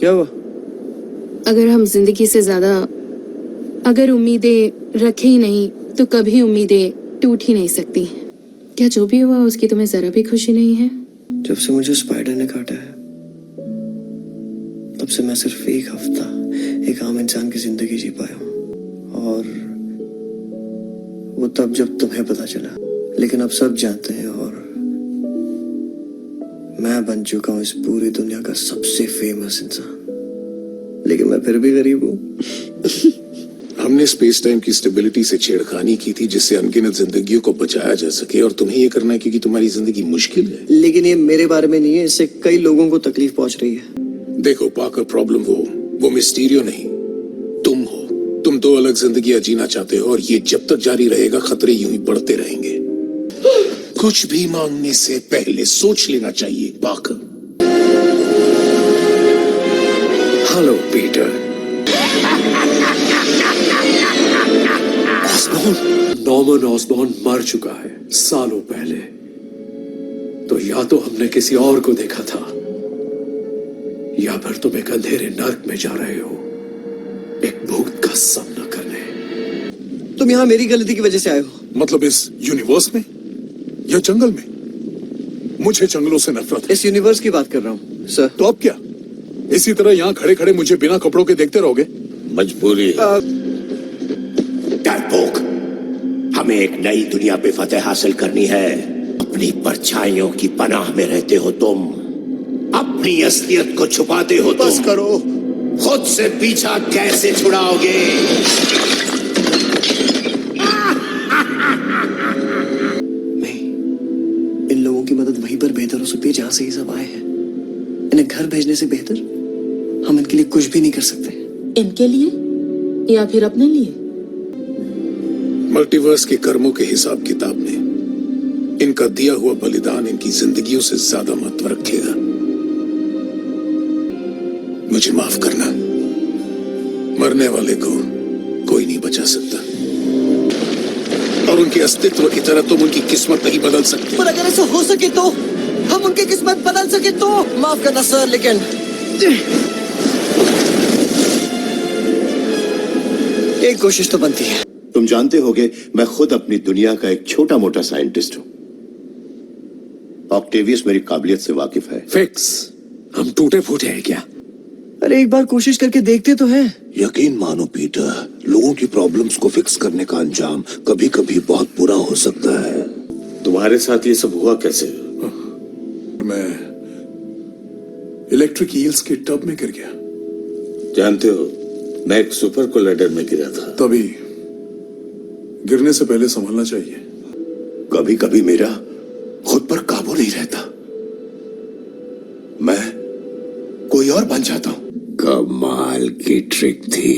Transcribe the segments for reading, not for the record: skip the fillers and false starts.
क्या हुआ? अगर हम जिंदगी से ज्यादा अगर उम्मीदें रखे ही नहीं तो कभी उम्मीदें टूट ही नहीं सकती। क्या जो भी हुआ उसकी तुम्हें जरा भी खुशी नहीं है? जब से मुझे स्पाइडर ने काटा है तब से मैं सिर्फ एक हफ्ता एक आम इंसान की जिंदगी जी पाया हूँ, और वो तब जब तुम्हें पता चला। लेकिन अब सब जानते हैं और मैं बन चुका हूँ इस पूरी दुनिया का सबसे फेमस इंसान। लेकिन मैं फिर भी गरीब हूँ। हमने स्पेस टाइम की स्टेबिलिटी से छेड़खानी की थी जिससे अनगिनत जिंदगियों को बचाया जा सके, और तुम्हें ये करना है क्योंकि तुम्हारी जिंदगी मुश्किल है। लेकिन ये मेरे बारे में नहीं है, इससे कई लोगों को तकलीफ पहुंच रही है। देखो पाकर, प्रॉब्लम वो मिस्टीरियो नहीं, तुम हो। तुम दो अलग जिंदगियां जीना चाहते हो, और ये जब तक जारी रहेगा खतरे यूं ही बढ़ते रहेंगे। कुछ भी मांगने से पहले सोच लेना चाहिए पाकर। Hello Peter. नॉर्मन ऑसबॉर्न मर चुका है सालों पहले, तो या तो हमने किसी और को देखा था या फिर तुम एक अंधेरे नर्क में जा रहे हो एक भूत का सामना करने। तुम यहाँ मेरी गलती की वजह से आए हो? मतलब इस यूनिवर्स में या जंगल में? मुझे जंगलों से नफरत है। इस यूनिवर्स की बात कर रहा हूँ सर। तो अब क्या इसी तरह यहाँ खड़े खड़े मुझे बिना कपड़ों के देखते रहोगे? मजबूरी है। डरपोक, हमें एक नई दुनिया पे फतेह हासिल करनी है। अपनी परछाइयों की पनाह में रहते हो तुम, अपनी असलियत को छुपाते हो तुम। बस करो। खुद से पीछा कैसे छुड़ाओगे? नहीं, इन लोगों की मदद वहीं पर बेहतर हो सकती है जहां से ये सब आए हैं। इन्हें घर भेजने से बेहतर हम इनके लिए कुछ भी नहीं कर सकते। इनके लिए या फिर अपने लिए? मल्टीवर्स के कर्मों के हिसाब किताब में इनका दिया हुआ बलिदान इनकी जिंदगियों से ज्यादा महत्व रखेगा। मुझे माफ करना, मरने वाले को कोई नहीं बचा सकता, और उनके अस्तित्व की तरह तुम उनकी किस्मत नहीं बदल सकते। पर अगर ऐसा हो सके तो, हम उनकी किस्मत बदल सके तो। माफ करना सर, लेकिन एक कोशिश तो बनती है। तुम जानते होगे मैं खुद अपनी दुनिया का एक छोटा मोटा साइंटिस्ट हूं। ऑक्टेवियस मेरी काबिलियत से वाकिफ है। फिक्स, हम टूटे फूटे हैं क्या? अरे एक बार कोशिश करके देखते तो हैं। यकीन मानो पीटर, लोगों की प्रॉब्लम्स को फिक्स करने का अंजाम कभी कभी बहुत बुरा हो सकता है। तुम्हारे साथ ये सब हुआ कैसे? मैं इलेक्ट्रिक ईल्स के टब में गिर गया। जानते हो, मैं एक सुपर कोलाइडर में गिरा था। तभी गिरने से पहले संभलना चाहिए। कभी कभी मेरा खुद पर काबू नहीं रहता, मैं कोई और बन जाता हूं। कमाल की ट्रिक थी।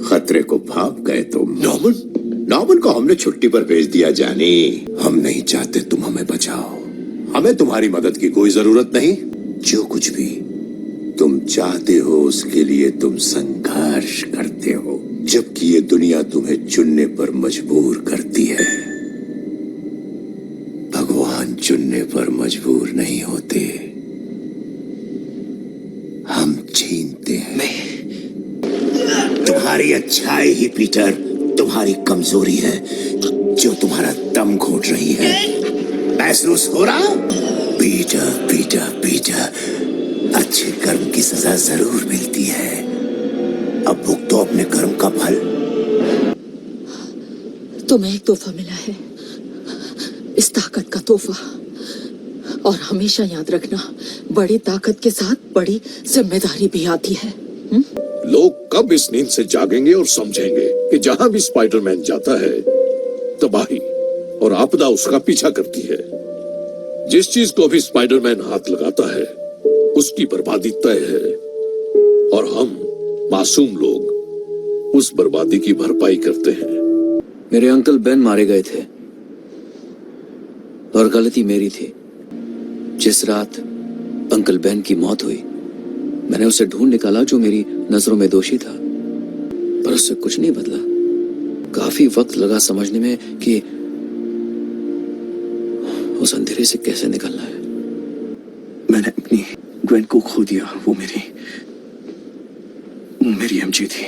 खतरे को भाप गए तुम। नॉर्मन को हमने छुट्टी पर भेज दिया जानी। हम नहीं चाहते तुम हमें बचाओ। हमें तुम्हारी मदद की कोई जरूरत नहीं। जो कुछ भी तुम चाहते हो उसके लिए तुम संघर्ष करते हो, जबकि ये दुनिया तुम्हें चुनने पर मजबूर करती है। भगवान चुनने पर मजबूर नहीं होते, हम छीनते हैं। तुम्हारी अच्छाई ही पीटर तुम्हारी कमजोरी है, जो तुम्हारा दम घोट रही है। महसूस हो रहा? पीटर पीटर पीटर, अच्छे कर्म की सजा जरूर मिलती है। अब भुगतो अपने कर्म का फल। तुम्हें एक तोहफा मिला है, इस ताकत का तोहफा। और हमेशा याद रखना, बड़ी ताकत के साथ बड़ी जिम्मेदारी भी आती है। लोग कब इस नींद से जागेंगे और समझेंगे कि जहां भी स्पाइडरमैन जाता है तबाही और आपदा उसका पीछा करती है। जिस चीज को भी स्पाइडरमैन हाथ लगाता है उसकी बर्बादी तय है, और हम मासूम लोग उस बर्बादी की भरपाई करते हैं। मेरे अंकल बेन मारे गए थे और गलती मेरी थी। जिस रात अंकल बेन की मौत हुई, मैंने उसे ढूंढ निकाला जो मेरी नजरों में दोषी था, पर उससे कुछ नहीं बदला। काफी वक्त लगा समझने में कि उस अंधेरे से कैसे निकलना है। मैंने अपनी ग्वेन को खो दिया। वो मेरी एमजे थी।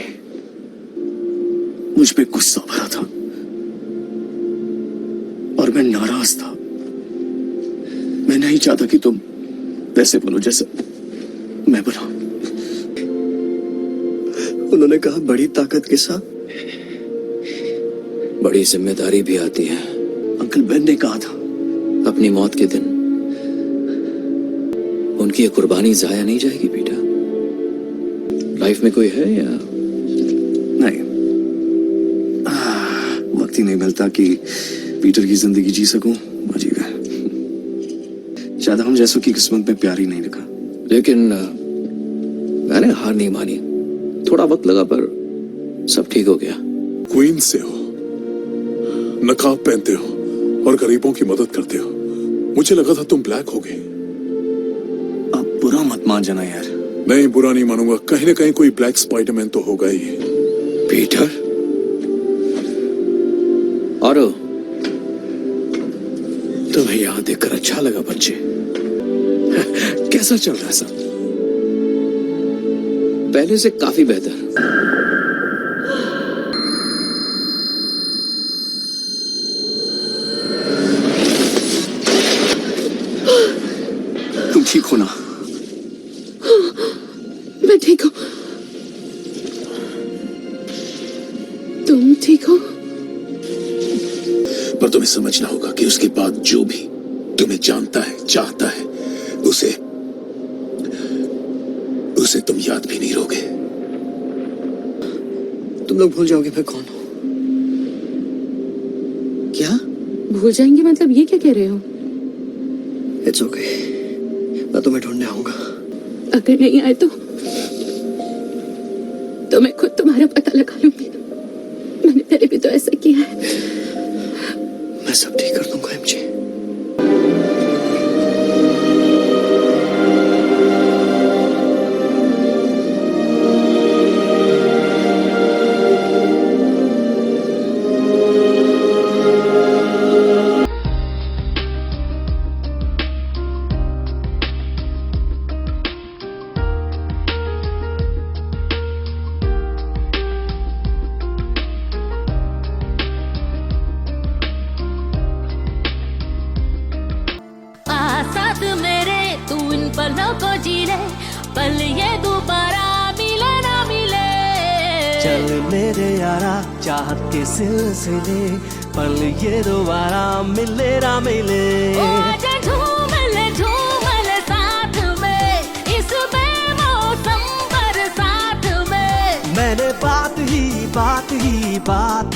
मुझ पे गुस्सा भरा था और मैं नाराज था। मैं नहीं चाहता कि तुम वैसे बनो जैसे मैं बना। उन्होंने कहा बड़ी ताकत के साथ बड़ी जिम्मेदारी भी आती है। अंकल बेन ने कहा था अपनी मौत के दिन उनकी ये कुर्बानी जाया नहीं जाएगी बेटा। लाइफ में कोई है या नहीं, वक्त ही नहीं मिलता कि पीटर की जिंदगी जी सकूं। अजीब है, शायद हम जैसों की किस्मत में प्यार ही नहीं लिखा। लेकिन मैंने हार नहीं मानी। थोड़ा वक्त लगा पर सब ठीक हो गया। क्वीन से हो, नकाब पहनते हो और गरीबों की मदद करते हो। मुझे लगा था तुम ब्लैक हो गए। आप बुरा मत मान जाना यार। नहीं, बुरा नहीं मानूंगा। कहीं ना कहीं कोई ब्लैक स्पाइडरमैन तो होगा ही। पीटर और तुम्हें यहां देखकर अच्छा लगा बच्चे। कैसा चल रहा है सब? पहले से काफी बेहतर। तुम ठीक हो ना? मैं ठीक हूँ। तुम ठीक हो? पर तुम्हें समझना होगा कि उसके बाद जो भी तुम्हें जानता है, चाहता है, उसे तुम याद भी नहीं रहोगे। तुम लोग भूल जाओगे मैं कौन हूं। क्या? भूल जाएंगे मतलब ये क्या कह रहे हो? इट्स ओके, मैं तुम्हें ढूंढने आऊंगा। अगर नहीं आए तो मैं खुद तुम्हारा पता लगा लूंगी। मैंने पहले भी तो ऐसा किया है। मैं सब ठीक कर दूंगा एमजे। पलों को जी ले, पल ये दोबारा मिले ना मिले। चल मेरे यारा चाहत के सिलसिले, पल ये दोबारा मिले ना मिले। ओ आजा झूम ले साथ में, इस बेमौसम बरसात में। मैंने बात ही बात